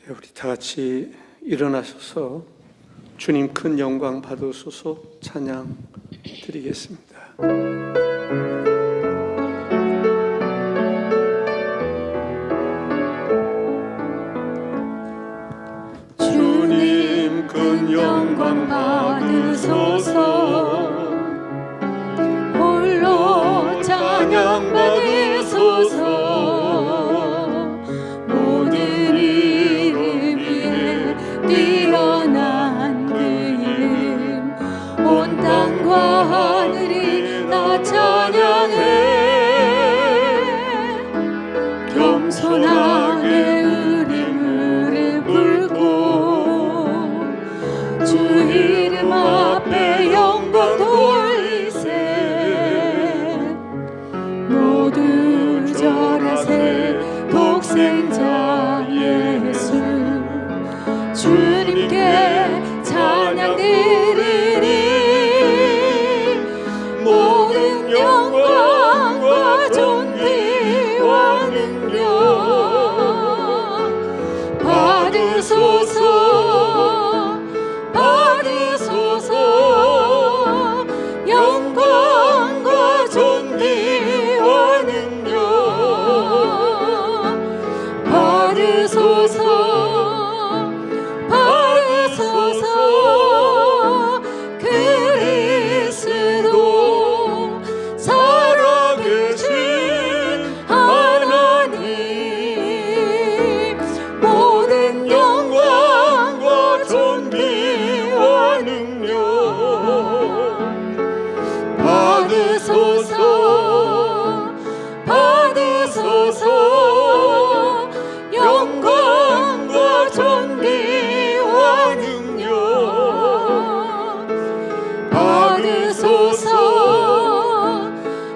우리 다 같이 일어나셔서 주님 큰 영광 받으소서 찬양 드리겠습니다. 주님 큰 영광 받으소서, 홀로 찬양 받으소서. 모든 이름 위에 뛰어난 그 이름, 온 땅과 하늘이 다 찬양해. 겸손하게 우리 무릎 꿇고 주 이름 앞에 영광 돌리세. 모두 절하세. 독생자 예수 주님께 찬양 드리리. 모든 영광과 존귀와 능력 받으소서, 받으소서. 영광과 존귀와 능력 받으소서, 받으소서. 그리스도 살아계신 하나님, 모든 영광과 존귀와 능력 받으소서, 받으소서. 영광과 존귀와 능력 받으소서,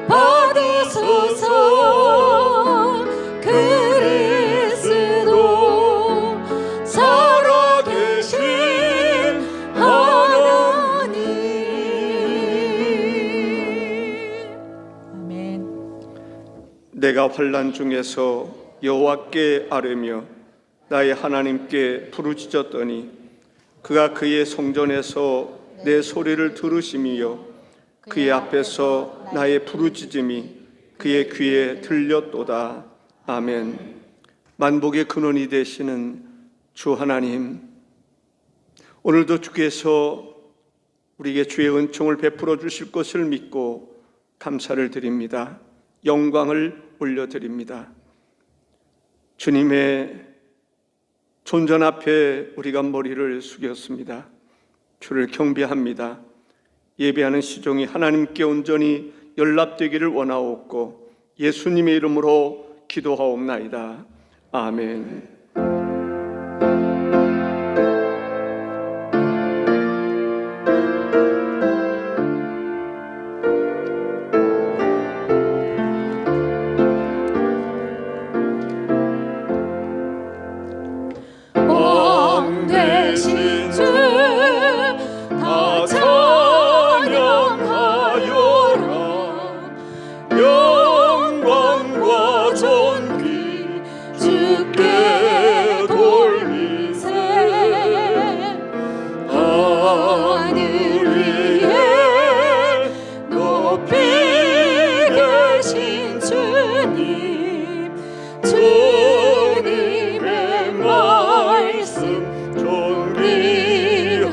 받으소서. 그리스도 살아계신 하나님. 아멘. 내가 환난 중에서 여호와께 아뢰며 나의 하나님께 부르짖었더니 그가 그의 성전에서 내 소리를 들으심이요 그의 앞에서 나의 부르짖음이 그의 귀에 들렸도다. 아멘. 만복의 근원이 되시는 주 하나님, 오늘도 주께서 우리에게 주의 은총을 베풀어 주실 것을 믿고 감사를 드립니다. 영광을 올려드립니다. 주님의 존전 앞에 우리가 머리를 숙였습니다. 주를 경배합니다. 예배하는 시종이 하나님께 온전히 연락되기를 원하옵고 예수님의 이름으로 기도하옵나이다. 아멘. 왕 되신 주 다 찬양하여라. 영광과 존귀 주께 돌리세. 하늘 위에 높이 계신 주님, 주님의 말씀 존귀하도다.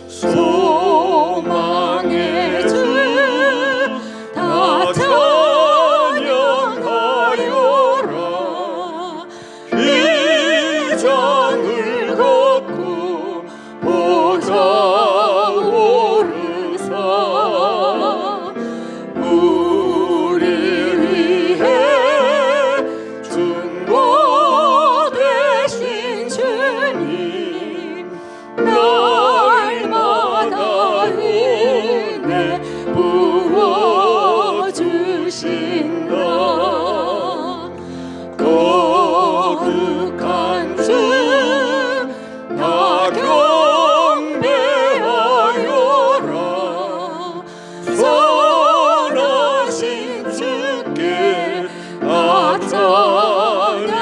소망의 주 다 찬양하여라. 휘장을 걷고 보좌 오르사. 우리 위해 중보되신 주님, 날마다 은혜 부어주신다. 거룩한 주 다 경배하여라. 선하신 주께 다 찬양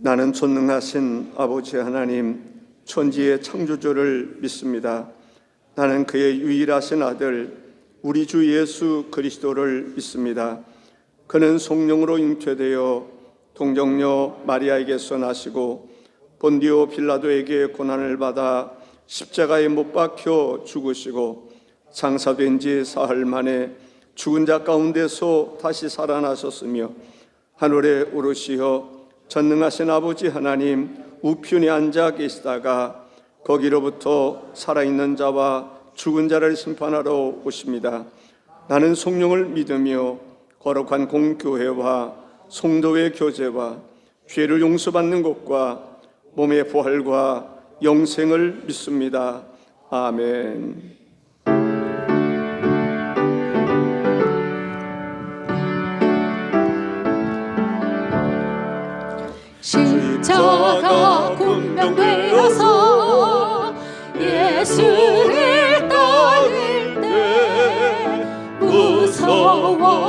나는 전능하신 아버지 하나님, 천지의 창조주를 믿습니다. 나는 그의 유일하신 아들 우리 주 예수 그리스도를 믿습니다. 그는 성령으로 잉태되어 동정녀 마리아에게서 나시고 본디오 빌라도에게 고난을 받아 십자가에 못 박혀 죽으시고 장사된 지 사흘 만에 죽은 자 가운데서 다시 살아나셨으며 하늘에 오르시어 전능하신 아버지 하나님 우편에 앉아 계시다가 거기로부터 살아있는 자와 죽은 자를 심판하러 오십니다. 나는 성령을 믿으며 거룩한 공교회와 성도의 교제와 죄를 용서받는 것과 몸의 부활과 영생을 믿습니다. 아멘. 십자가 군명되어서 예수를 따를 때 무서워하는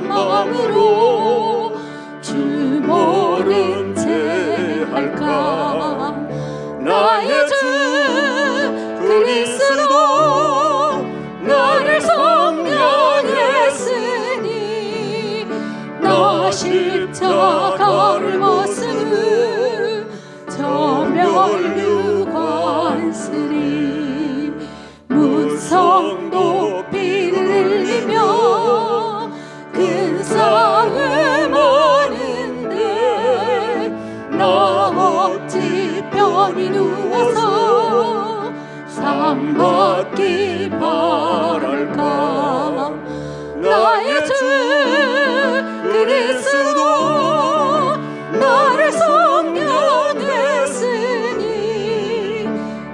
마음으로 주 모른 채 할까. 나의 주 그리스도 나를 성령했으니 나 십자가를 벗으니 저 멸류관쓰리. 문성 높이를 흘리며 근사을 하는데 나 어찌 편히 누워서 상 받기 바랄까. 나의 주 그리스도 나를 성령했으니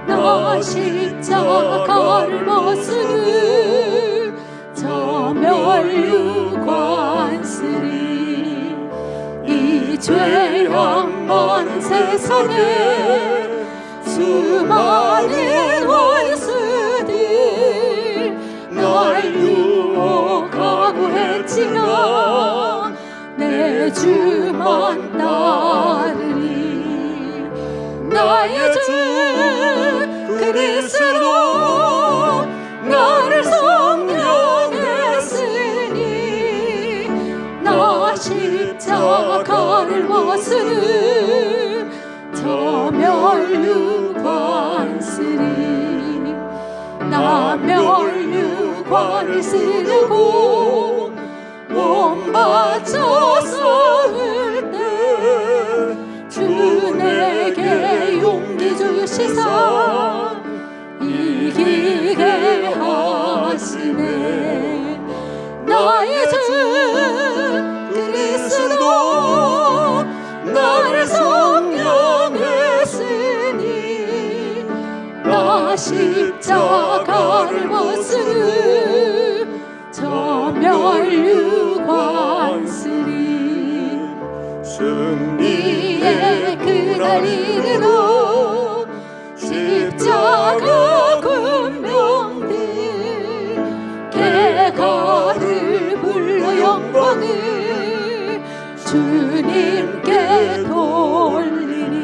나 십자가를 벗으니 저 멸류관쓰리. 이 죄악만 세상에 수많은 원수들 날 유혹하고 했지만 내 주만 따르리. 나의 주 그리스도 나를 성령했으니 나 십자가를 벗으니 저 멸류관쓰리. 나 멸류관을 쓰고 몸 바쳐 싸울 때 주 내게 용기 주시사 이기게 하시네. 나의 주 그리스도 나를 성령했으니 나 십자가를 벗으니 저 멸류관쓰리. 승리의 그날 이르러 십자가 군병들 개가를 불러 영광을 주님께 돌리니.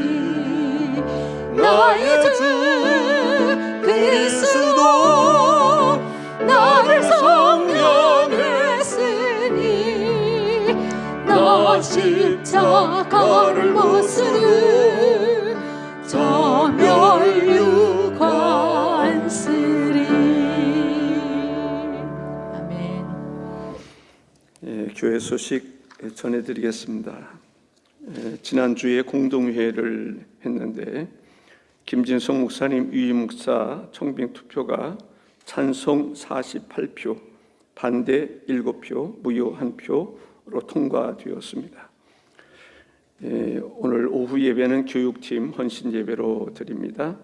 나의 주 그리스도 나를 성령했으니 나 십자가를 벗으니 저 멸류관쓰리. 아멘. 교회 소식 전해드리겠습니다. 지난주에 공동회의를 했는데 김진성 목사님, 유임 목사 청빙 투표가 찬성 48표, 반대 7표, 무효 1표로 통과되었습니다. 오늘 오후 예배는 교육팀 헌신 예배로 드립니다.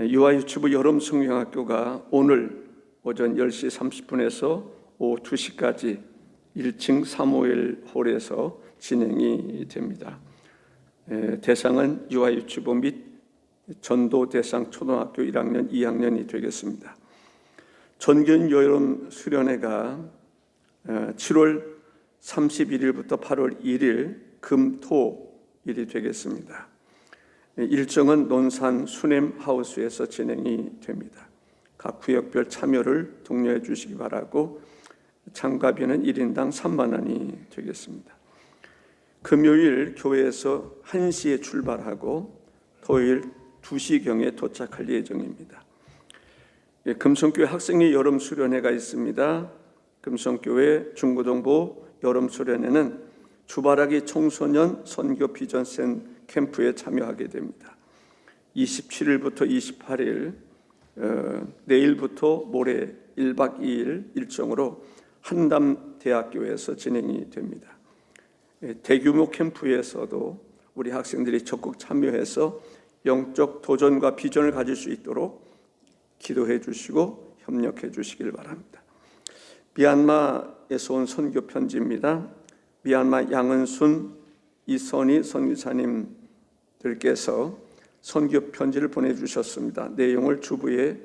유아 유치부 여름 성경학교가 오늘 오전 10시 30분에서 오후 2시까지 1층 351 홀에서 진행이 됩니다. 대상은 유아 유치부 및 전도 대상 초등학교 1학년, 2학년이 되겠습니다. 전균 여름 수련회가 7월 31일부터 8월 1일 금, 토 일이 되겠습니다. 일정은 논산 수냄하우스에서 진행이 됩니다. 각 구역별 참여를 독려해 주시기 바라고 참가비는 1인당 3만 원이 되겠습니다. 금요일 교회에서 1시에 출발하고 토요일 2시경에 도착할 예정입니다. 금성교회 학생회 여름수련회가 있습니다. 금성교회 중고등부 여름수련회는 주바라기 청소년 선교 비전센 캠프에 참여하게 됩니다. 27일부터 28일 내일부터 모레 1박 2일 일정으로 한담대학교에서 진행이 됩니다. 대규모 캠프에서도 우리 학생들이 적극 참여해서 영적 도전과 비전을 가질 수 있도록 기도해 주시고 협력해 주시길 바랍니다. 미얀마에서 온 선교 편지입니다. 미얀마 양은순, 이선희 선교사님들께서 선교 편지를 보내주셨습니다. 내용을 주부에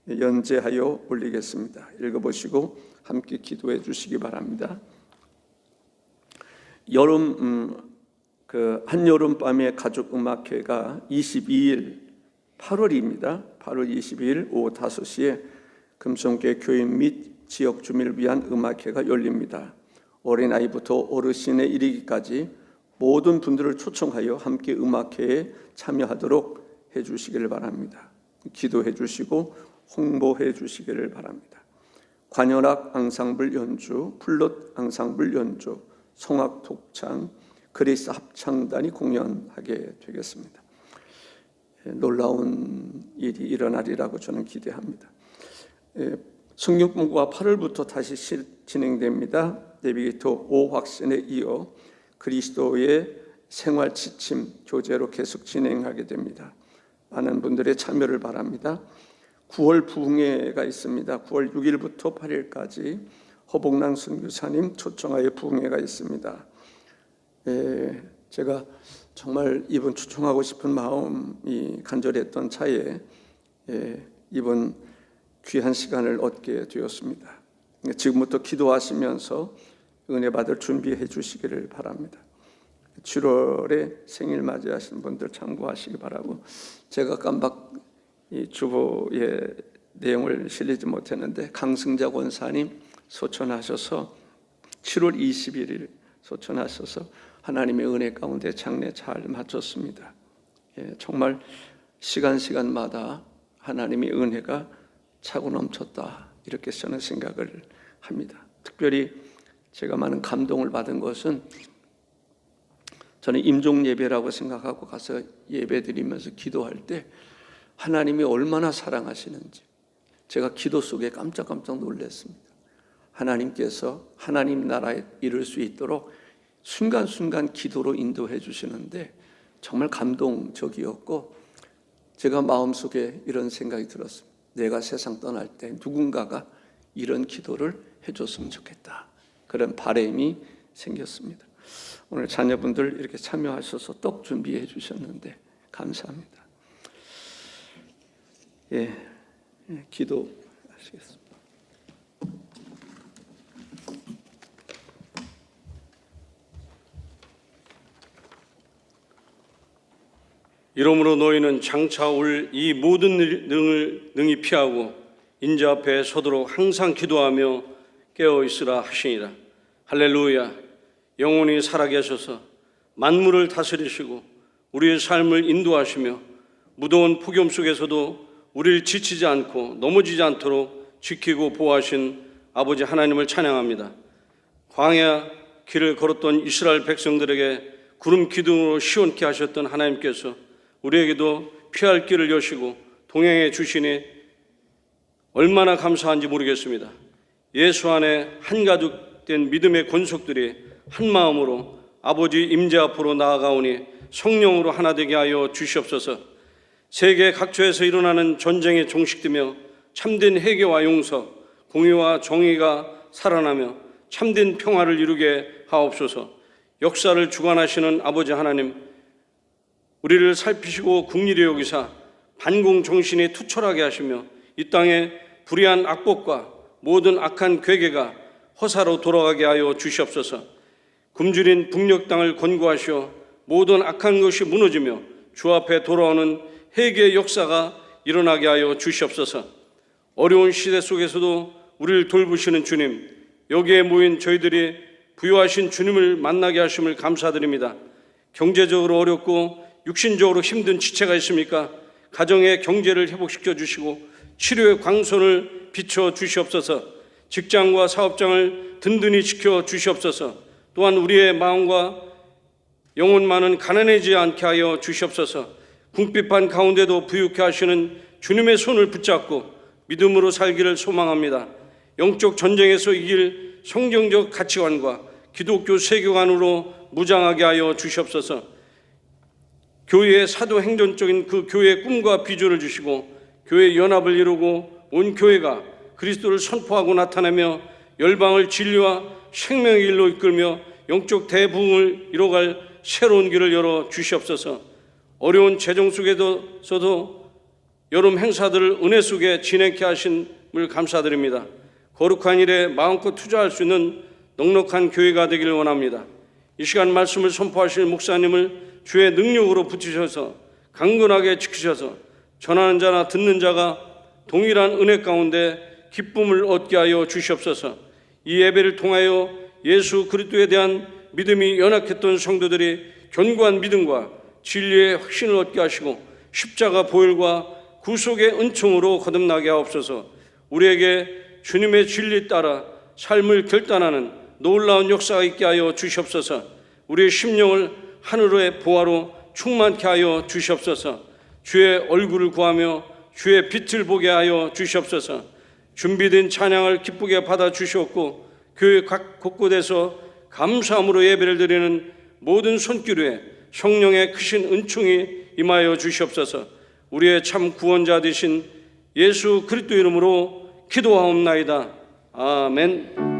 연재하여 올리겠습니다. 읽어보시고 함께 기도해 주시기 바랍니다. 한여름밤의 가족음악회가 22일 8월입니다. 8월 22일 오후 5시에 금성교회 교인 및 지역 주민을 위한 음악회가 열립니다. 어린아이부터 어르신에 이르기까지 모든 분들을 초청하여 함께 음악회에 참여하도록 해주시기를 바랍니다. 기도해 주시고 홍보해 주시기를 바랍니다. 관현악 앙상블 연주, 플룻 앙상블 연주, 성악 독창, 그리스 합창단이 공연하게 되겠습니다. 놀라운 일이 일어나리라고 저는 기대합니다. 성경 공부가 8월부터 다시 진행됩니다. 내비게이터 5확신에 이어 그리스도의 생활 지침 교재로 계속 진행하게 됩니다. 많은 분들의 참여를 바랍니다. 9월 부흥회가 있습니다. 9월 6일부터 8일까지 허복랑 선교사님 초청하여 부흥회가 있습니다. 제가 정말 이번 초청하고 싶은 마음이 간절했던 차에 이번 귀한 시간을 얻게 되었습니다. 지금부터 기도하시면서 은혜 받을 준비해 주시기를 바랍니다. 7월에 생일 맞이하신 분들 참고하시기 바라고, 제가 깜박 이 주보의 내용을 실리지 못했는데 강승자 권사님 소천하셔서 7월 21일 소천하셔서 하나님의 은혜 가운데 장례 잘 마쳤습니다. 정말 시간마다 하나님의 은혜가 차고 넘쳤다, 이렇게 저는 생각을 합니다. 특별히 제가 많은 감동을 받은 것은, 저는 임종 예배라고 생각하고 가서 예배 드리면서 기도할 때 하나님이 얼마나 사랑하시는지 제가 기도 속에 깜짝 놀랐습니다. 하나님께서 하나님 나라에 이룰 수 있도록 순간순간 기도로 인도해 주시는데 정말 감동적이었고, 제가 마음속에 이런 생각이 들었습니다. 내가 세상 떠날 때 누군가가 이런 기도를 해줬으면 좋겠다, 그런 바람이 생겼습니다. 오늘 자녀분들 이렇게 참여하셔서 떡 준비해 주셨는데 감사합니다. 기도하시겠습니다. 이러므로 너희는 장차 올 이 모든 능을 능히 피하고 인자 앞에 서도록 항상 기도하며 깨어 있으라 하시니라. 할렐루야. 영원히 살아계셔서 만물을 다스리시고 우리의 삶을 인도하시며 무더운 폭염 속에서도 우리를 지치지 않고 넘어지지 않도록 지키고 보호하신 아버지 하나님을 찬양합니다. 광야 길을 걸었던 이스라엘 백성들에게 구름 기둥으로 시원케 하셨던 하나님께서 우리에게도 피할 길을 여시고 동행해 주시니 얼마나 감사한지 모르겠습니다. 예수 안에 한가득 된 믿음의 권속들이 한 마음으로 아버지 임재 앞으로 나아가오니 성령으로 하나 되게 하여 주시옵소서. 세계 각처에서 일어나는 전쟁에 종식되며 참된 회개와 용서, 공의와 정의가 살아나며 참된 평화를 이루게 하옵소서. 역사를 주관하시는 아버지 하나님, 우리를 살피시고 긍휼히 여기사 반공 정신이 투철하게 하시며 이 땅에 불의한 악법과 모든 악한 괴계가 허사로 돌아가게 하여 주시옵소서. 굶주린 북녘 땅을 권고하시어 모든 악한 것이 무너지며 주 앞에 돌아오는 회개의 역사가 일어나게 하여 주시옵소서. 어려운 시대 속에서도 우리를 돌보시는 주님, 여기에 모인 저희들이 부요하신 주님을 만나게 하심을 감사드립니다. 경제적으로 어렵고 육신적으로 힘든 지체가 있습니까? 가정의 경제를 회복시켜 주시고 치료의 광선을 비춰 주시옵소서. 직장과 사업장을 든든히 지켜 주시옵소서. 또한 우리의 마음과 영혼만은 가난해지지 않게 하여 주시옵소서. 궁핍한 가운데도 부유케 하시는 주님의 손을 붙잡고 믿음으로 살기를 소망합니다. 영적 전쟁에서 이길 성경적 가치관과 기독교 세계관으로 무장하게 하여 주시옵소서. 교회의 사도행전적인 그 교회의 꿈과 비전을 주시고 교회의 연합을 이루고 온 교회가 그리스도를 선포하고 나타내며 열방을 진리와 생명의 길로 이끌며 영적 대부흥을 이뤄갈 새로운 길을 열어 주시옵소서. 어려운 재정 속에서도 여름 행사들을 은혜 속에 진행케 하심을 감사드립니다. 거룩한 일에 마음껏 투자할 수 있는 넉넉한 교회가 되기를 원합니다. 이 시간 말씀을 선포하실 목사님을 주의 능력으로 붙이셔서 강건하게 지키셔서 전하는 자나 듣는 자가 동일한 은혜 가운데 기쁨을 얻게 하여 주시옵소서. 이 예배를 통하여 예수 그리스도에 대한 믿음이 연약했던 성도들이 견고한 믿음과 진리의 확신을 얻게 하시고 십자가 보혈과 구속의 은총으로 거듭나게 하옵소서. 우리에게 주님의 진리 따라 삶을 결단하는 놀라운 역사가 있게 하여 주시옵소서. 우리의 심령을 하늘의 보화로 충만케 하여 주시옵소서. 주의 얼굴을 구하며 주의 빛을 보게 하여 주시옵소서. 준비된 찬양을 기쁘게 받아 주시옵고 교회 각 곳곳에서 감사함으로 예배를 드리는 모든 손길 위에 성령의 크신 은총이 임하여 주시옵소서. 우리의 참 구원자 되신 예수 그리스도 이름으로 기도하옵나이다. 아멘.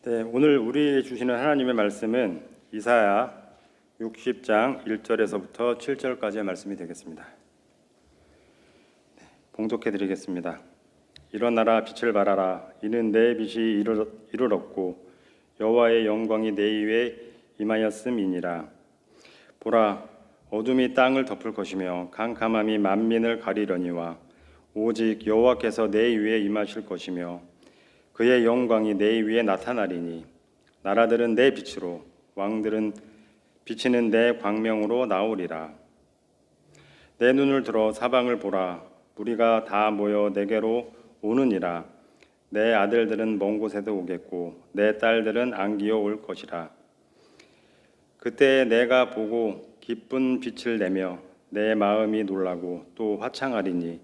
네, 오늘 우리 주시는 하나님의 말씀은 이사야 60장 1절에서부터 7절까지의 말씀이 되겠습니다. 봉독해 드리겠습니다. 일어나라 빛을 발하라 이는 내 빛이 이르렀고 여호와의 영광이 내 위에 임하였음이니라. 보라 어둠이 땅을 덮을 것이며 캄캄함이 만민을 가리려니와 오직 여호와께서 내 위에 임하실 것이며 그의 영광이 내 위에 나타나리니 나라들은 내 빛으로 왕들은 비치는 내 광명으로 나오리라. 내 눈을 들어 사방을 보라 무리가 다 모여 내게로 오느니라. 내 아들들은 먼 곳에도 오겠고 내 딸들은 안기어 올 것이라. 그때 내가 보고 기쁜 빛을 내며 내 마음이 놀라고 또 화창하리니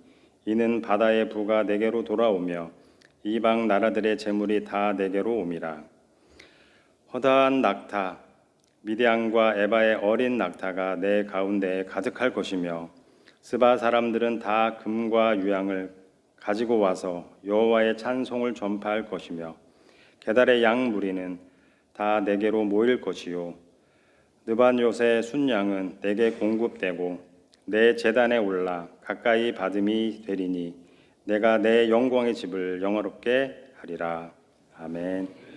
이는 바다의 부가 내게로 돌아오며 이방 나라들의 재물이 다 내게로 옴이라. 허다한 낙타 미디안과 에바의 어린 낙타가 내 가운데에 가득할 것이며 스바 사람들은 다 금과 유향을 가지고 와서 여호와의 찬송을 전파할 것이며 게달의 양 무리는 다 내게로 모일 것이요 느바요새 순양은 내게 공급되고 내 제단에 올라 가까이 받음이 되리니 내가 내 영광의 집을 영화롭게 하리라. 아멘.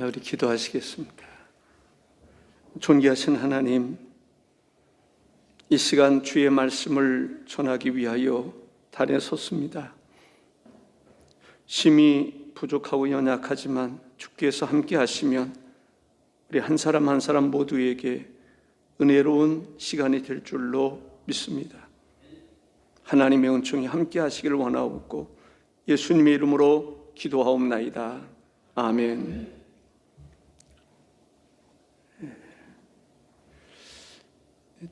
우리 기도하시겠습니다. 존귀하신 하나님, 이 시간 주의 말씀을 전하기 위하여 단에 섰습니다. 심히 부족하고 연약하지만 주께서 함께 하시면 우리 한 사람 한 사람 모두에게 은혜로운 시간이 될 줄로 믿습니다. 하나님의 은총이 함께 하시기를 원하옵고 예수님의 이름으로 기도하옵나이다. 아멘.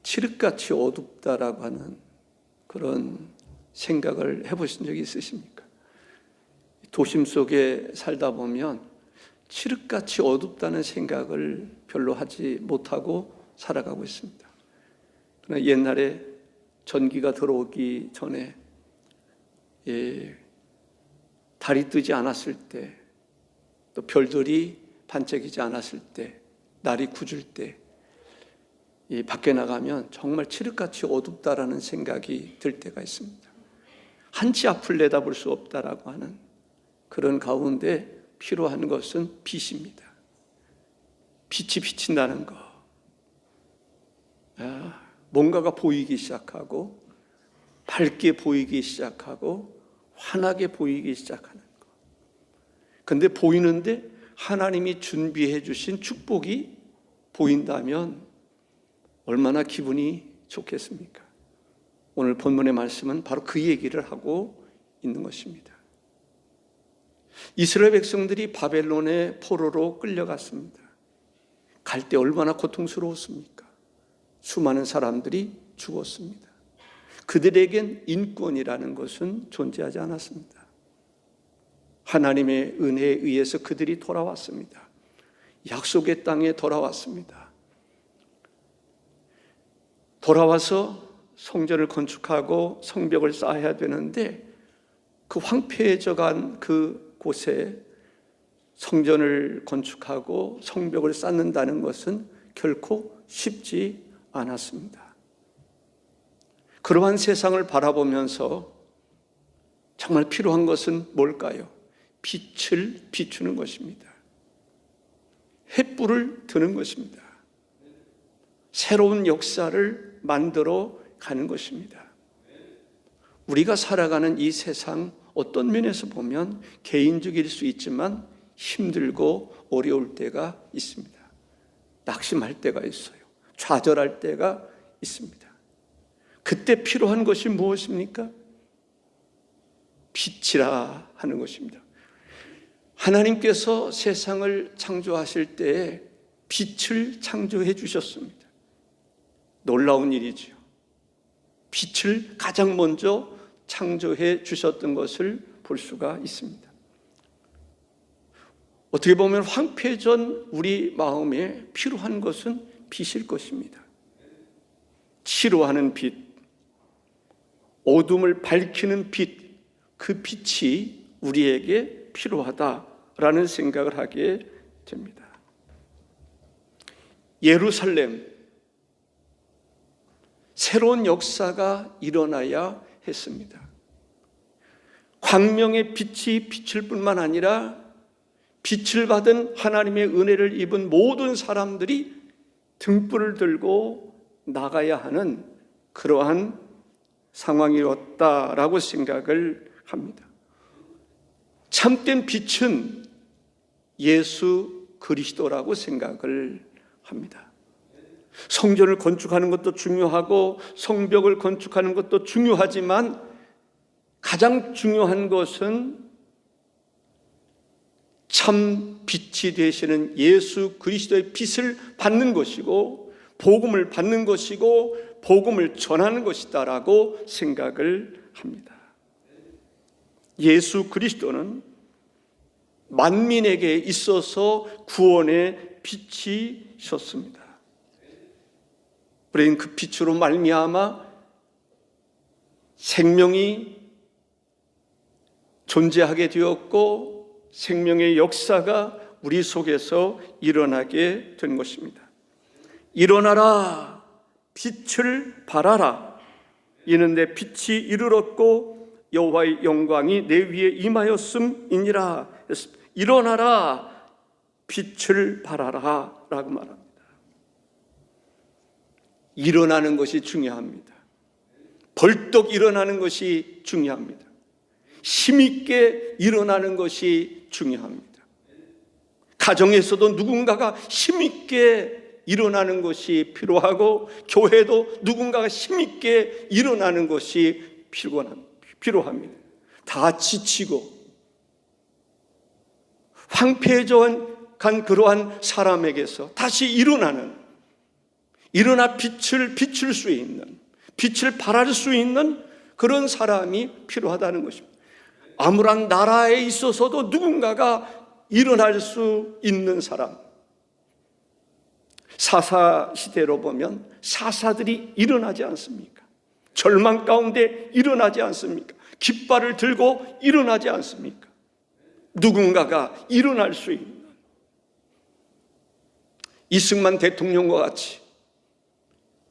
칠흑같이 어둡다라고 하는 그런 생각을 해보신 적이 있으십니까? 도심 속에 살다 보면 칠흑같이 어둡다는 생각을 별로 하지 못하고 살아가고 있습니다. 그러나 옛날에 전기가 들어오기 전에 달이 뜨지 않았을 때, 또 별들이 반짝이지 않았을 때, 날이 굳을 때, 이 밖에 나가면 정말 칠흑같이 어둡다라는 생각이 들 때가 있습니다. 한치 앞을 내다볼 수 없다라고 하는 그런 가운데 필요한 것은 빛입니다. 빛이 비친다는 거. 뭔가가 보이기 시작하고, 밝게 보이기 시작하고, 환하게 보이기 시작하는 거. 근데 보이는데 하나님이 준비해 주신 축복이 보인다면 얼마나 기분이 좋겠습니까? 오늘 본문의 말씀은 바로 그 얘기를 하고 있는 것입니다. 이스라엘 백성들이 바벨론의 포로로 끌려갔습니다. 갈 때 얼마나 고통스러웠습니까? 수많은 사람들이 죽었습니다. 그들에겐 인권이라는 것은 존재하지 않았습니다. 하나님의 은혜에 의해서 그들이 돌아왔습니다. 약속의 땅에 돌아왔습니다. 돌아와서 성전을 건축하고 성벽을 쌓아야 되는데, 그 황폐해져간 그 곳에 성전을 건축하고 성벽을 쌓는다는 것은 결코 쉽지 않았습니다. 그러한 세상을 바라보면서 정말 필요한 것은 뭘까요? 빛을 비추는 것입니다. 횃불을 드는 것입니다. 새로운 역사를 만들어 가는 것입니다. 우리가 살아가는 이 세상, 어떤 면에서 보면 개인적일 수 있지만 힘들고 어려울 때가 있습니다. 낙심할 때가 있어요. 좌절할 때가 있습니다. 그때 필요한 것이 무엇입니까? 빛이라 하는 것입니다. 하나님께서 세상을 창조하실 때에 빛을 창조해 주셨습니다. 놀라운 일이지요. 빛을 가장 먼저 창조해 주셨던 것을 볼 수가 있습니다. 어떻게 보면 황폐해진 우리 마음에 필요한 것은 빛일 것입니다. 치료하는 빛, 어둠을 밝히는 빛, 그 빛이 우리에게 필요하다라는 생각을 하게 됩니다. 예루살렘, 새로운 역사가 일어나야 했습니다. 광명의 빛이 비칠 뿐만 아니라 빛을 받은 하나님의 은혜를 입은 모든 사람들이 등불을 들고 나가야 하는 그러한 상황이었다라고 생각을 합니다. 참된 빛은 예수 그리스도라고 생각을 합니다. 성전을 건축하는 것도 중요하고 성벽을 건축하는 것도 중요하지만 가장 중요한 것은 참 빛이 되시는 예수 그리스도의 빛을 받는 것이고 복음을 받는 것이고 복음을 전하는 것이다라고 생각을 합니다. 예수 그리스도는 만민에게 있어서 구원의 빛이셨습니다. 우리는 그 빛으로 말미암아 생명이 존재하게 되었고 생명의 역사가 우리 속에서 일어나게 된 것입니다. 일어나라, 빛을 발하라. 이는 내 빛이 이르렀고 여호와의 영광이 내 위에 임하였음이니라. 일어나라, 빛을 발하라 라고 말합니다. 일어나는 것이 중요합니다. 벌떡 일어나는 것이 중요합니다. 힘있게 일어나는 것이 중요합니다. 가정에서도 누군가가 힘있게 일어나는 것이 필요하고 교회도 누군가가 힘있게 일어나는 것이 필요합니다. 다 지치고 황폐해져간 그러한 사람에게서 다시 일어나 빛을 비출 수 있는, 빛을 발할 수 있는 그런 사람이 필요하다는 것입니다. 아무런 나라에 있어서도 누군가가 일어날 수 있는 사람. 사사 시대로 보면 사사들이 일어나지 않습니까? 절망 가운데 일어나지 않습니까? 깃발을 들고 일어나지 않습니까? 누군가가 일어날 수 있는, 이승만 대통령과 같이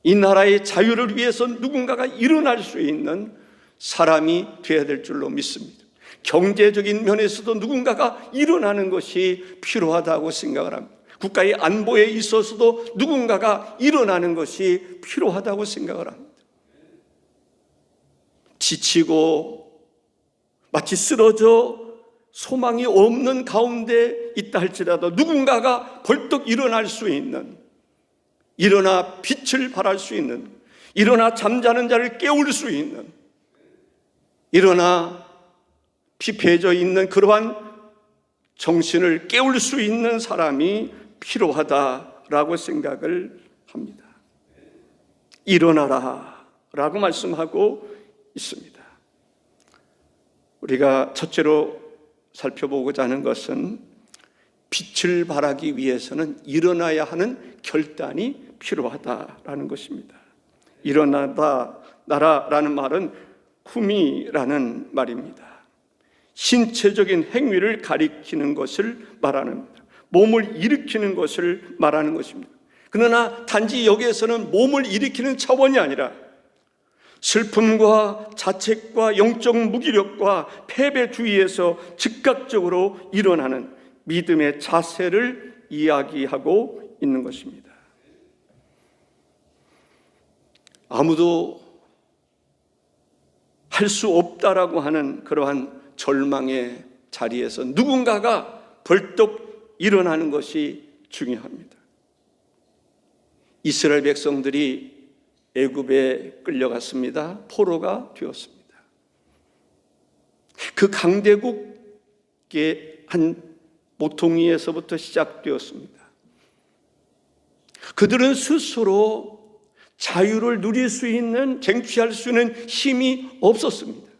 이 나라의 자유를 위해서 누군가가 일어날 수 있는 사람이 되어야 될 줄로 믿습니다. 경제적인 면에서도 누군가가 일어나는 것이 필요하다고 생각을 합니다. 국가의 안보에 있어서도 누군가가 일어나는 것이 필요하다고 생각을 합니다. 지치고 마치 쓰러져 소망이 없는 가운데 있다 할지라도 누군가가 벌떡 일어날 수 있는, 일어나 빛을 발할 수 있는, 일어나 잠자는 자를 깨울 수 있는, 일어나 피폐해져 있는 그러한 정신을 깨울 수 있는 사람이 필요하다라고 생각을 합니다. 일어나라 라고 말씀하고 있습니다. 우리가 첫째로 살펴보고자 하는 것은 빛을 발하기 위해서는 일어나야 하는 결단이 필요하다라는 것입니다. 일어나다 나라라는 말은 쿠미라는 말입니다. 신체적인 행위를 가리키는 것을 말하는 겁니다. 몸을 일으키는 것을 말하는 것입니다. 그러나 단지 여기에서는 몸을 일으키는 차원이 아니라 슬픔과 자책과 영적 무기력과 패배 주의에서 즉각적으로 일어나는 믿음의 자세를 이야기하고 있는 것입니다. 아무도 할 수 없다라고 하는 그러한 절망의 자리에서 누군가가 벌떡 일어나는 것이 중요합니다. 이스라엘 백성들이 애굽에 끌려갔습니다. 포로가 되었습니다. 그 강대국의 한 모퉁이에서부터 시작되었습니다. 그들은 스스로 자유를 누릴 수 있는, 쟁취할 수 있는 힘이 없었습니다.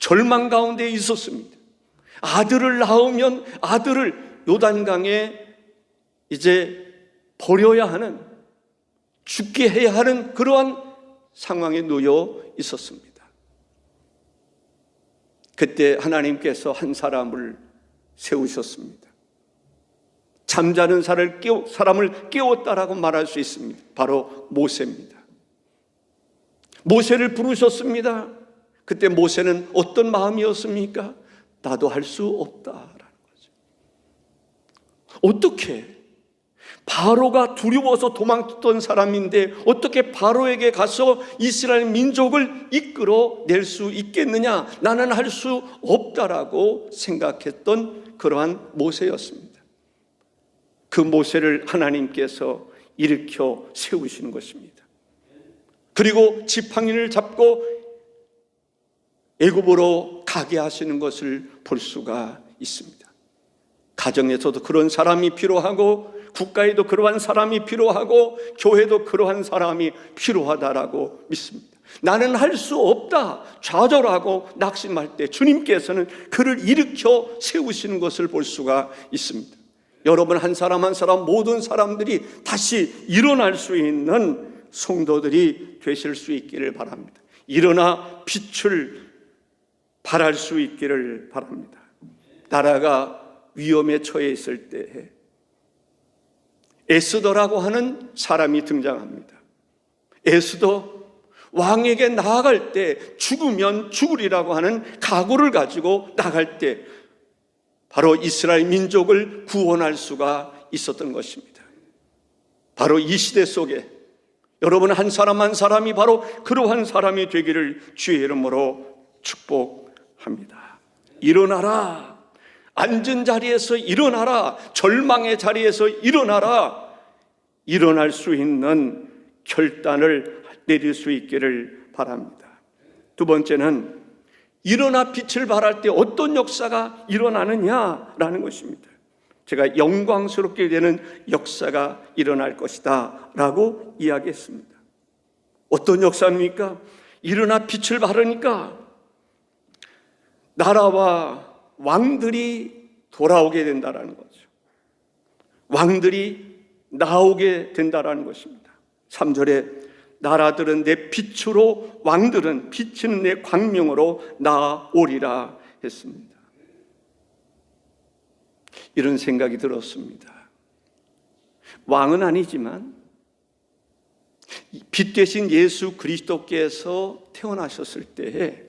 절망 가운데 있었습니다. 아들을 낳으면 아들을 요단강에 이제 버려야 하는, 죽게 해야 하는 그러한 상황에 놓여 있었습니다. 그때 하나님께서 한 사람을 세우셨습니다. 잠자는 사람을 깨웠다라고 말할 수 있습니다. 바로 모세입니다. 모세를 부르셨습니다. 그때 모세는 어떤 마음이었습니까? 나도 할 수 없다라는 거죠. 어떻게? 바로가 두려워서 도망쳤던 사람인데 어떻게 바로에게 가서 이스라엘 민족을 이끌어 낼 수 있겠느냐? 나는 할 수 없다라고 생각했던 그러한 모세였습니다. 그 모세를 하나님께서 일으켜 세우시는 것입니다. 그리고 지팡이를 잡고 애굽으로 가게 하시는 것을 볼 수가 있습니다. 가정에서도 그런 사람이 필요하고, 국가에도 그러한 사람이 필요하고, 교회도 그러한 사람이 필요하다라고 믿습니다. 나는 할 수 없다 좌절하고 낙심할 때 주님께서는 그를 일으켜 세우시는 것을 볼 수가 있습니다. 여러분 한 사람 한 사람 모든 사람들이 다시 일어날 수 있는 성도들이 되실 수 있기를 바랍니다. 일어나 빛을 발할 수 있기를 바랍니다. 나라가 위험에 처해 있을 때에 에스더라고 하는 사람이 등장합니다. 에스더 왕에게 나아갈 때 죽으면 죽으리라고 하는 각오를 가지고 나갈 때 바로 이스라엘 민족을 구원할 수가 있었던 것입니다. 바로 이 시대 속에 여러분 한 사람 한 사람이 바로 그러한 사람이 되기를 주의 이름으로 축복합니다. 일어나라. 앉은 자리에서 일어나라. 절망의 자리에서 일어나라. 일어날 수 있는 결단을 내릴 수 있기를 바랍니다. 두 번째는 일어나 빛을 발할 때 어떤 역사가 일어나느냐라는 것입니다. 제가 영광스럽게 되는 역사가 일어날 것이다 라고 이야기했습니다. 어떤 역사입니까? 일어나 빛을 발하니까 나라와 왕들이 돌아오게 된다라는 거죠. 왕들이 나오게 된다라는 것입니다. 3절에 나라들은 내 빛으로, 왕들은 비치는 내 광명으로 나아오리라 했습니다. 이런 생각이 들었습니다. 왕은 아니지만 빛 대신 예수 그리스도께서 태어나셨을 때에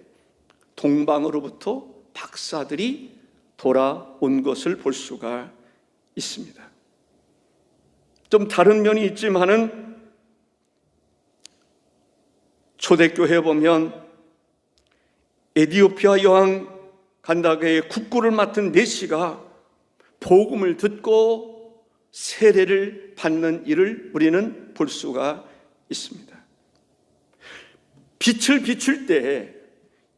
동방으로부터 박사들이 돌아온 것을 볼 수가 있습니다. 좀 다른 면이 있지만은 초대교회에 보면 에디오피아 여왕 간다게의 국구를 맡은 내시가 복음을 듣고 세례를 받는 일을 우리는 볼 수가 있습니다. 빛을 비출 때에,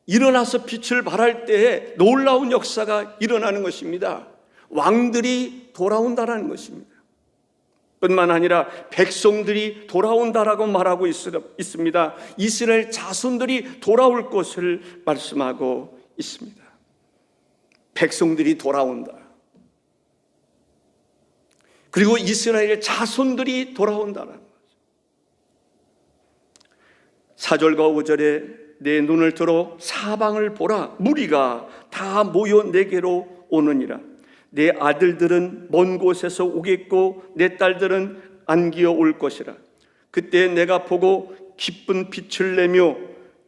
일어나서 빛을 발할 때에 놀라운 역사가 일어나는 것입니다. 왕들이 돌아온다라는 것입니다. 뿐만 아니라 백성들이 돌아온다라고 말하고 있습니다. 이스라엘 자손들이 돌아올 것을 말씀하고 있습니다. 백성들이 돌아온다. 그리고 이스라엘 자손들이 돌아온다는 거죠. 4절과 5절에 내 눈을 들어 사방을 보라. 무리가 다 모여 내게로 오느니라. 내 아들들은 먼 곳에서 오겠고 내 딸들은 안기어 올 것이라. 그때 내가 보고 기쁜 빛을 내며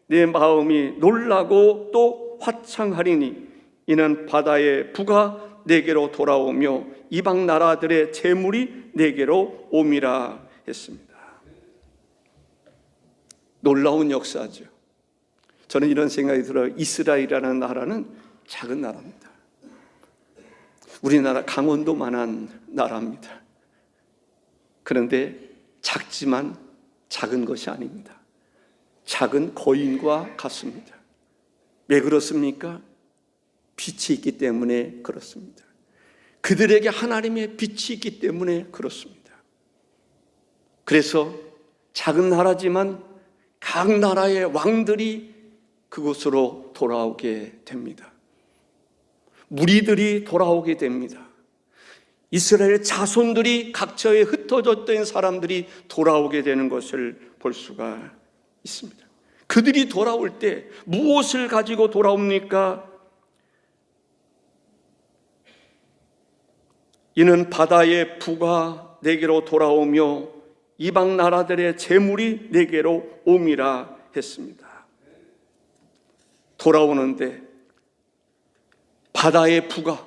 내 마음이 놀라고 또 화창하리니 이는 바다의 부가 내게로 돌아오며 이방 나라들의 재물이 내게로 옴이라 했습니다. 놀라운 역사죠. 저는 이런 생각이 들어요. 이스라엘이라는 나라는 작은 나라입니다. 우리나라 강원도만한 나라입니다. 그런데 작지만 작은 것이 아닙니다. 작은 거인과 같습니다. 왜 그렇습니까? 빛이 있기 때문에 그렇습니다. 그들에게 하나님의 빛이 있기 때문에 그렇습니다. 그래서 작은 나라지만 각 나라의 왕들이 그곳으로 돌아오게 됩니다. 무리들이 돌아오게 됩니다. 이스라엘 자손들이 각처에 흩어졌던 사람들이 돌아오게 되는 것을 볼 수가 있습니다. 그들이 돌아올 때 무엇을 가지고 돌아옵니까? 이는 바다의 부가 내게로 돌아오며 이방 나라들의 재물이 내게로 옴이라 했습니다. 돌아오는데 바다의 부가,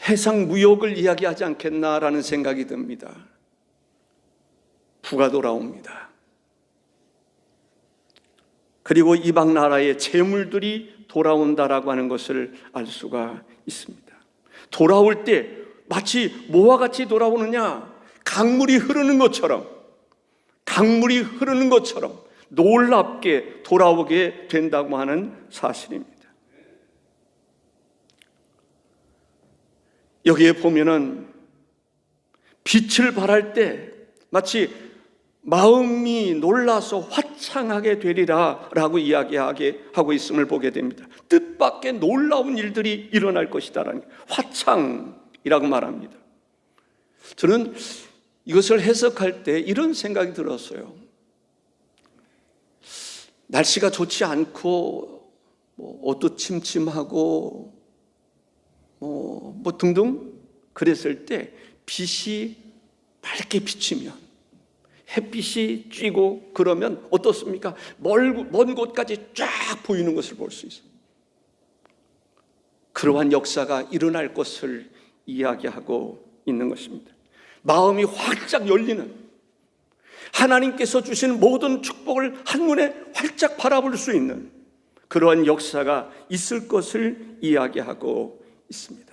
해상 무역을 이야기하지 않겠나라는 생각이 듭니다. 부가 돌아옵니다. 그리고 이방 나라의 재물들이 돌아온다라고 하는 것을 알 수가 있습니다. 돌아올 때 마치 뭐와 같이 돌아오느냐? 강물이 흐르는 것처럼, 강물이 흐르는 것처럼 놀랍게 돌아오게 된다고 하는 사실입니다. 여기에 보면은 빛을 발할 때 마치 마음이 놀라서 화창하게 되리라 라고 이야기하게 하고 있음을 보게 됩니다. 뜻밖의 놀라운 일들이 일어날 것이다라는 화창이라고 말합니다. 저는 이것을 해석할 때 이런 생각이 들었어요. 날씨가 좋지 않고 어두침침하고 등등 그랬을 때 빛이 밝게 비치면, 햇빛이 쬐고 그러면 어떻습니까? 먼 곳까지 쫙 보이는 것을 볼 수 있어요. 그러한 역사가 일어날 것을 이야기하고 있는 것입니다. 마음이 활짝 열리는, 하나님께서 주신 모든 축복을 한눈에 활짝 바라볼 수 있는 그러한 역사가 있을 것을 이야기하고 있습니다.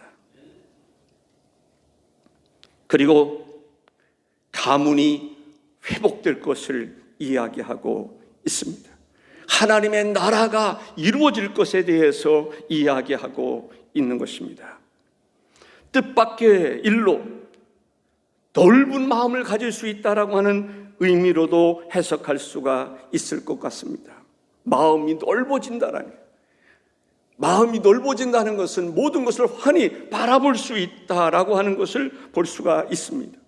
그리고 가문이 회복될 것을 이야기하고 있습니다. 하나님의 나라가 이루어질 것에 대해서 이야기하고 있는 것입니다. 뜻밖의 일로 넓은 마음을 가질 수 있다라고 하는 의미로도 해석할 수가 있을 것 같습니다. 마음이 넓어진다라는, 마음이 넓어진다는 것은 모든 것을 환히 바라볼 수 있다라고 하는 것을 볼 수가 있습니다.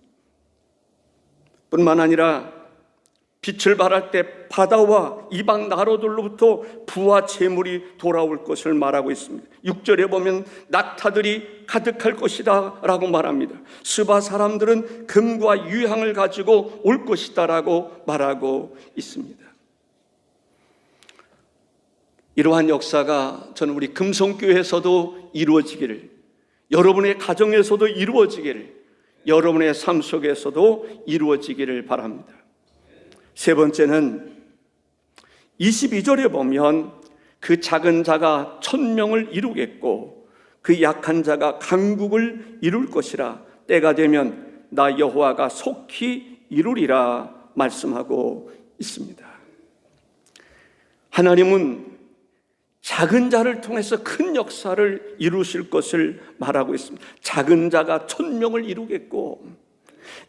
뿐만 아니라 빛을 발할 때 바다와 이방 나라들로부터 부와 재물이 돌아올 것을 말하고 있습니다. 6절에 보면 낙타들이 가득할 것이다 라고 말합니다. 스바 사람들은 금과 유향을 가지고 올 것이다 라고 말하고 있습니다. 이러한 역사가 저는 우리 금성교회에서도 이루어지기를, 여러분의 가정에서도 이루어지기를, 여러분의 삶 속에서도 이루어지기를 바랍니다. 세 번째는 22절에 보면 그 작은 자가 1000명을 이루겠고 그 약한 자가 강국을 이룰 것이라. 때가 되면 나 여호와가 속히 이루리라 말씀하고 있습니다. 하나님은 작은 자를 통해서 큰 역사를 이루실 것을 말하고 있습니다. 작은 자가 1000명을 이루겠고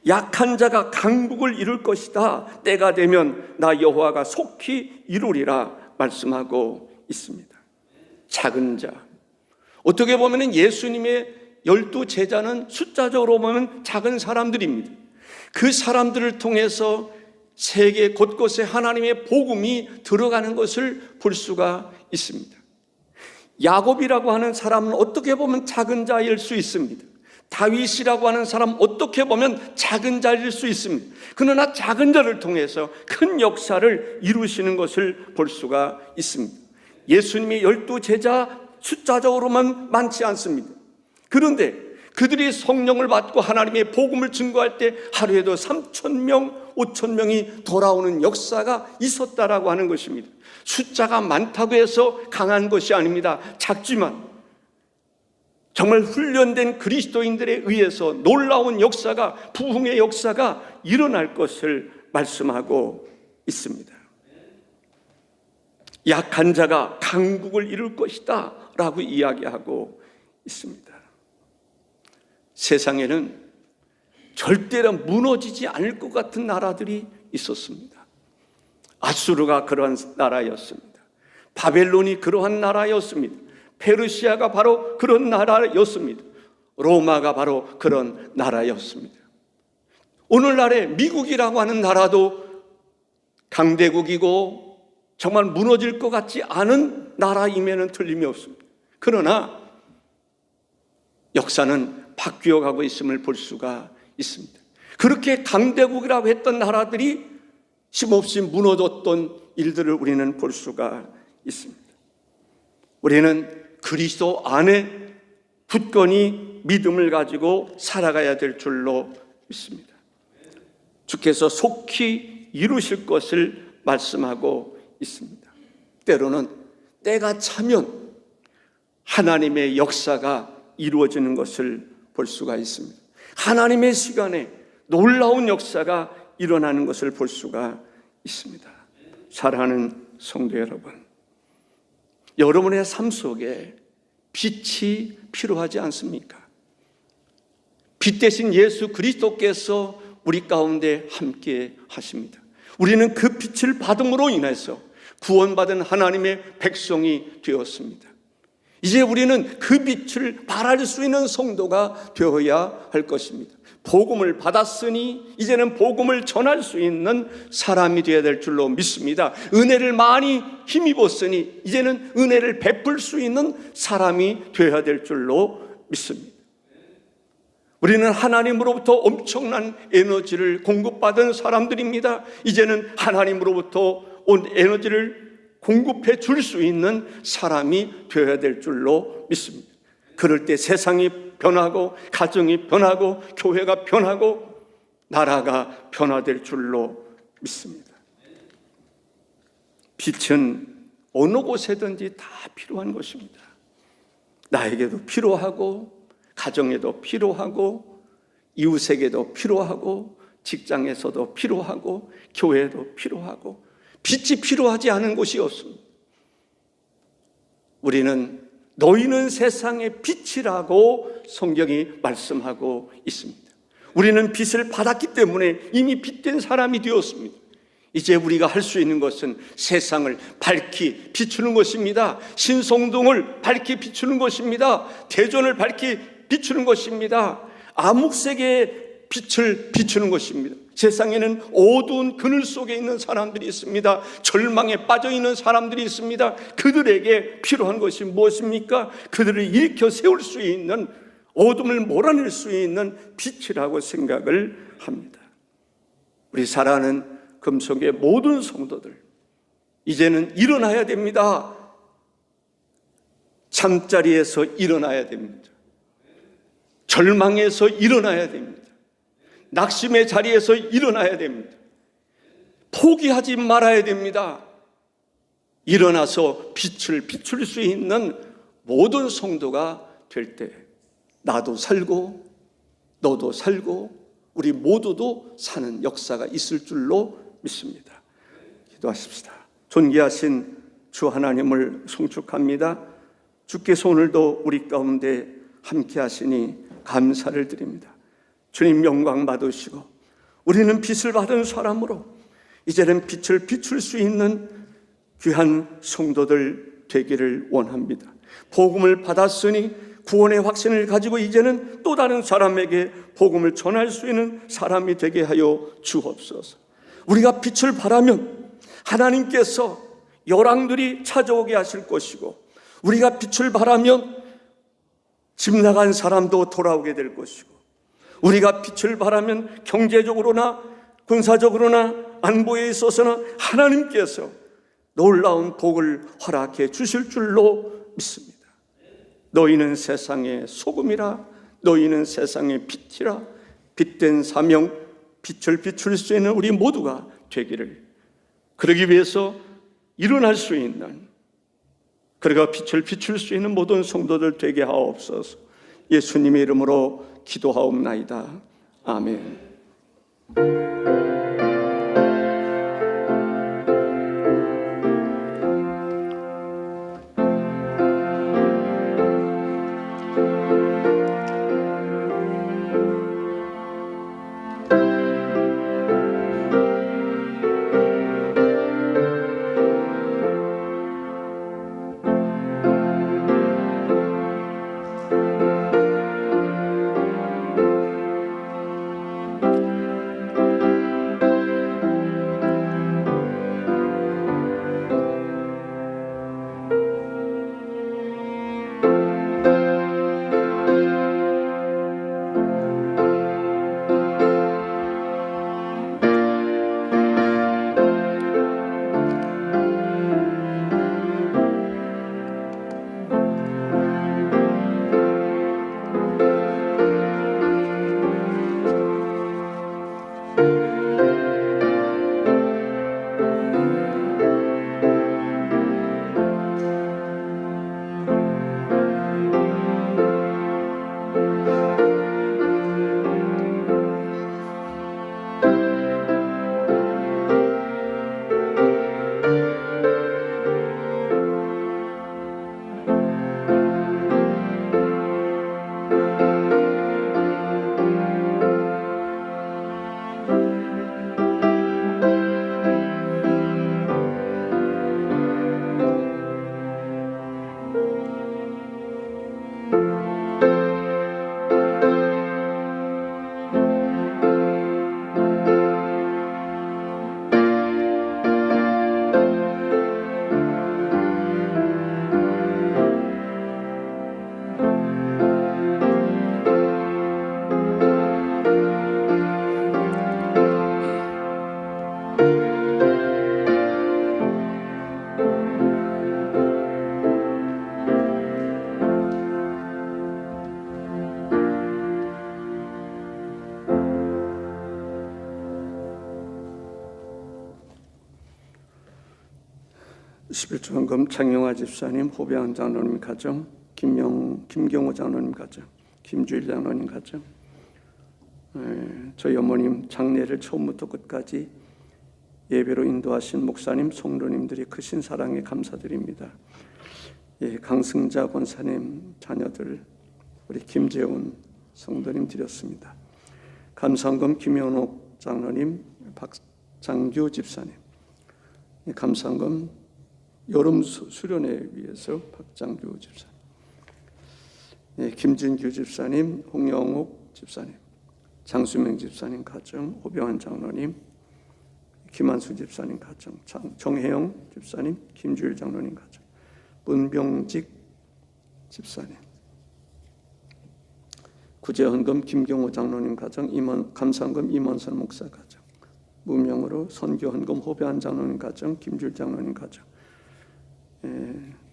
약한 자가 강국을 이룰 것이다. 때가 되면 나 여호와가 속히 이루리라 말씀하고 있습니다. 작은 자, 어떻게 보면 예수님의 12 제자는 숫자적으로 보면 작은 사람들입니다. 그 사람들을 통해서 세계 곳곳에 하나님의 복음이 들어가는 것을 볼 수가 있습니다. 야곱이라고 하는 사람은 어떻게 보면 작은 자일 수 있습니다. 다윗이라고 하는 사람 어떻게 보면 작은 자일 수 있습니다. 그러나 작은 자를 통해서 큰 역사를 이루시는 것을 볼 수가 있습니다. 예수님의 12 제자 숫자적으로만 많지 않습니다. 그런데 그들이 성령을 받고 하나님의 복음을 증거할 때 하루에도 3000명, 5000명이 돌아오는 역사가 있었다라고 하는 것입니다. 숫자가 많다고 해서 강한 것이 아닙니다. 작지만 정말 훈련된 그리스도인들에 의해서 놀라운 역사가, 부흥의 역사가 일어날 것을 말씀하고 있습니다. 약한 자가 강국을 이룰 것이다 라고 이야기하고 있습니다. 세상에는 절대로 무너지지 않을 것 같은 나라들이 있었습니다. 아수르가 그러한 나라였습니다. 바벨론이 그러한 나라였습니다. 페르시아가 바로 그런 나라였습니다. 로마가 바로 그런 나라였습니다. 오늘날의 미국이라고 하는 나라도 강대국이고 정말 무너질 것 같지 않은 나라임에는 틀림이 없습니다. 그러나 역사는 바뀌어 가고 있음을 볼 수가 있습니다. 그렇게 강대국이라고 했던 나라들이 힘없이 무너졌던 일들을 우리는 볼 수가 있습니다. 우리는 그리스도 안에 굳건히 믿음을 가지고 살아가야 될 줄로 믿습니다. 주께서 속히 이루실 것을 말씀하고 있습니다. 때로는 때가 차면 하나님의 역사가 이루어지는 것을 볼 수가 있습니다. 하나님의 시간에 놀라운 역사가 일어나는 것을 볼 수가 있습니다. 사랑하는 성도 여러분, 여러분의 삶 속에 빛이 필요하지 않습니까? 빛 대신 예수 그리스도께서 우리 가운데 함께 하십니다. 우리는 그 빛을 받음으로 인해서 구원받은 하나님의 백성이 되었습니다. 이제 우리는 그 빛을 발할 수 있는 성도가 되어야 할 것입니다. 복음을 받았으니 이제는 복음을 전할 수 있는 사람이 되어야 될 줄로 믿습니다. 은혜를 많이 힘입었으니 이제는 은혜를 베풀 수 있는 사람이 되어야 될 줄로 믿습니다. 우리는 하나님으로부터 엄청난 에너지를 공급받은 사람들입니다. 이제는 하나님으로부터 온 에너지를 공급해 줄 수 있는 사람이 되어야 될 줄로 믿습니다. 그럴 때 세상이 변하고 가정이 변하고 교회가 변하고 나라가 변화될 줄로 믿습니다. 빛은 어느 곳에든지 다 필요한 것입니다. 나에게도 필요하고 가정에도 필요하고 이웃에게도 필요하고 직장에서도 필요하고 교회에도 필요하고 빛이 필요하지 않은 곳이 없습니다. 우리는 너희는 세상의 빛이라고 성경이 말씀하고 있습니다. 우리는 빛을 받았기 때문에 이미 빛된 사람이 되었습니다. 이제 우리가 할 수 있는 것은 세상을 밝히 비추는 것입니다. 신성동을 밝히 비추는 것입니다. 대전을 밝히 비추는 것입니다. 암흑세계의 빛을 비추는 것입니다. 세상에는 어두운 그늘 속에 있는 사람들이 있습니다. 절망에 빠져 있는 사람들이 있습니다. 그들에게 필요한 것이 무엇입니까? 그들을 일으켜 세울 수 있는, 어둠을 몰아낼 수 있는 빛이라고 생각을 합니다. 우리 사랑하는 금속의 모든 성도들, 이제는 일어나야 됩니다. 잠자리에서 일어나야 됩니다. 절망에서 일어나야 됩니다. 낙심의 자리에서 일어나야 됩니다. 포기하지 말아야 됩니다. 일어나서 빛을 비출 수 있는 모든 성도가 될 때 나도 살고 너도 살고 우리 모두도 사는 역사가 있을 줄로 믿습니다. 기도하십시다. 존귀하신 주 하나님을 송축합니다. 주께서 오늘도 우리 가운데 함께 하시니 감사를 드립니다. 주님 영광 받으시고 우리는 빛을 받은 사람으로 이제는 빛을 비출 수 있는 귀한 성도들 되기를 원합니다. 복음을 받았으니 구원의 확신을 가지고 이제는 또 다른 사람에게 복음을 전할 수 있는 사람이 되게 하여 주옵소서. 우리가 빛을 발하면 하나님께서 열왕들이 찾아오게 하실 것이고, 우리가 빛을 발하면 집 나간 사람도 돌아오게 될 것이고, 우리가 빛을 발하면 경제적으로나 군사적으로나 안보에 있어서나 하나님께서 놀라운 복을 허락해 주실 줄로 믿습니다. 너희는 세상의 소금이라, 너희는 세상의 빛이라. 빛된 사명, 빛을 비출 수 있는 우리 모두가 되기를, 그러기 위해서 일어날 수 있는, 그러가 빛을 비출 수 있는 모든 성도들 되게 하옵소서. 예수님의 이름으로 기도하옵나이다. 아멘. 11조헌금 장영화 집사님, 호병 장로님 가정, 김경호 장로님 가정, 김주일 장로님 가정, 저희 어머님 장례를 처음부터 끝까지 예배로 인도하신 목사님, 성도님들의 크신 사랑에 감사드립니다. 강승자 권사님 자녀들, 우리 김재훈 성도님 드렸습니다. 감사헌금 김현옥 장로님, 박장규 집사님, 감사헌금 여름 수련회 위해서 박장규 집사님, 김진규 집사님, 홍영옥 집사님, 장수명 집사님 가정, 오병환 장로님, 김한수 집사님 가정, 정혜영 집사님, 김주일 장로님 가정, 문병직 집사님, 구제헌금 김경호 장로님 가정, 감사헌금 임원선 목사 가정, 무명으로 선교헌금 호배한 장로님 가정, 김주일 장로님 가정,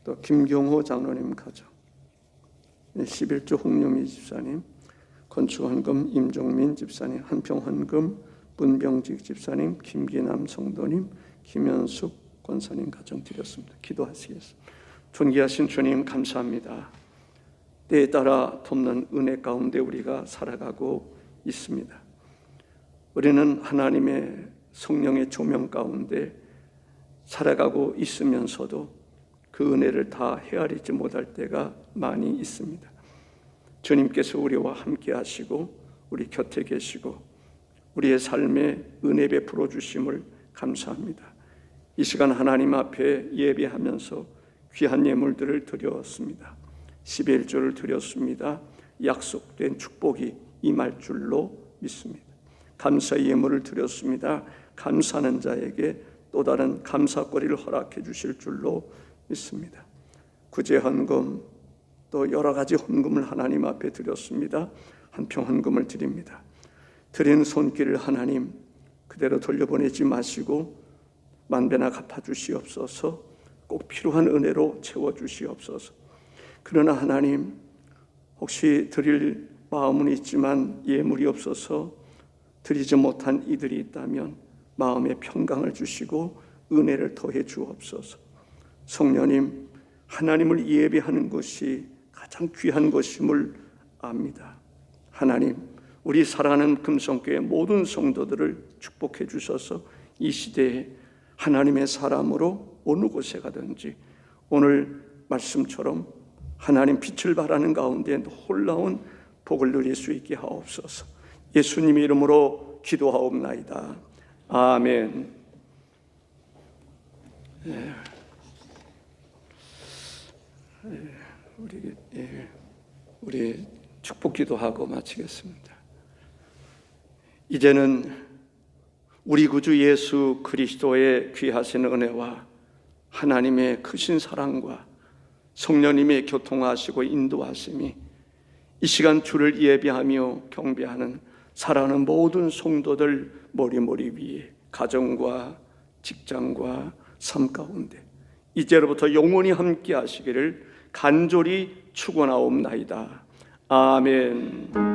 또 김경호 장로님 가정, 11조 홍유미 집사님, 건축헌금 임종민 집사님, 한평헌금 문병직 집사님, 김기남 성도님, 김현숙 권사님 가정 드렸습니다. 기도하시겠습니다. 존귀하신 주님 감사합니다. 때에 따라 돕는 은혜 가운데 우리가 살아가고 있습니다. 우리는 하나님의 성령의 조명 가운데 살아가고 있으면서도 그 은혜를 다 헤아리지 못할 때가 많이 있습니다. 주님께서 우리와 함께 하시고 우리 곁에 계시고 우리의 삶에 은혜 베풀어 주심을 감사합니다. 이 시간 하나님 앞에 예배하면서 귀한 예물들을 드렸습니다. 11조를 드렸습니다. 약속된 축복이 임할 줄로 믿습니다. 감사의 예물을 드렸습니다. 감사하는 자에게 또 다른 감사거리를 허락해 주실 줄로 믿습니다. 구제헌금 또 여러 가지 헌금을 하나님 앞에 드렸습니다. 한평 헌금을 드립니다. 드리는 손길을 하나님 그대로 돌려보내지 마시고 만배나 갚아주시옵소서. 꼭 필요한 은혜로 채워주시옵소서. 그러나 하나님 혹시 드릴 마음은 있지만 예물이 없어서 드리지 못한 이들이 있다면 마음의 평강을 주시고 은혜를 더해 주옵소서. 성령님, 하나님을 예배하는 것이 가장 귀한 것임을 압니다. 하나님, 우리 사랑하는 금성교회 모든 성도들을 축복해 주셔서 이 시대에 하나님의 사람으로 어느 곳에 가든지 오늘 말씀처럼 하나님 빛을 발하는 가운데 놀라운 복을 누릴 수 있게 하옵소서. 예수님의 이름으로 기도하옵나이다. 아멘. 우리 축복 기도하고 마치겠습니다. 이제는 우리 구주 예수 그리스도의 귀하신 은혜와 하나님의 크신 사랑과 성령님의 교통하시고 인도하심이 이 시간 주를 예배하며 경배하는 사랑하는 모든 성도들 머리 위에 가정과 직장과 삶 가운데 이제로부터 영원히 함께 하시기를 간절히 축원하옵나이다. 아멘.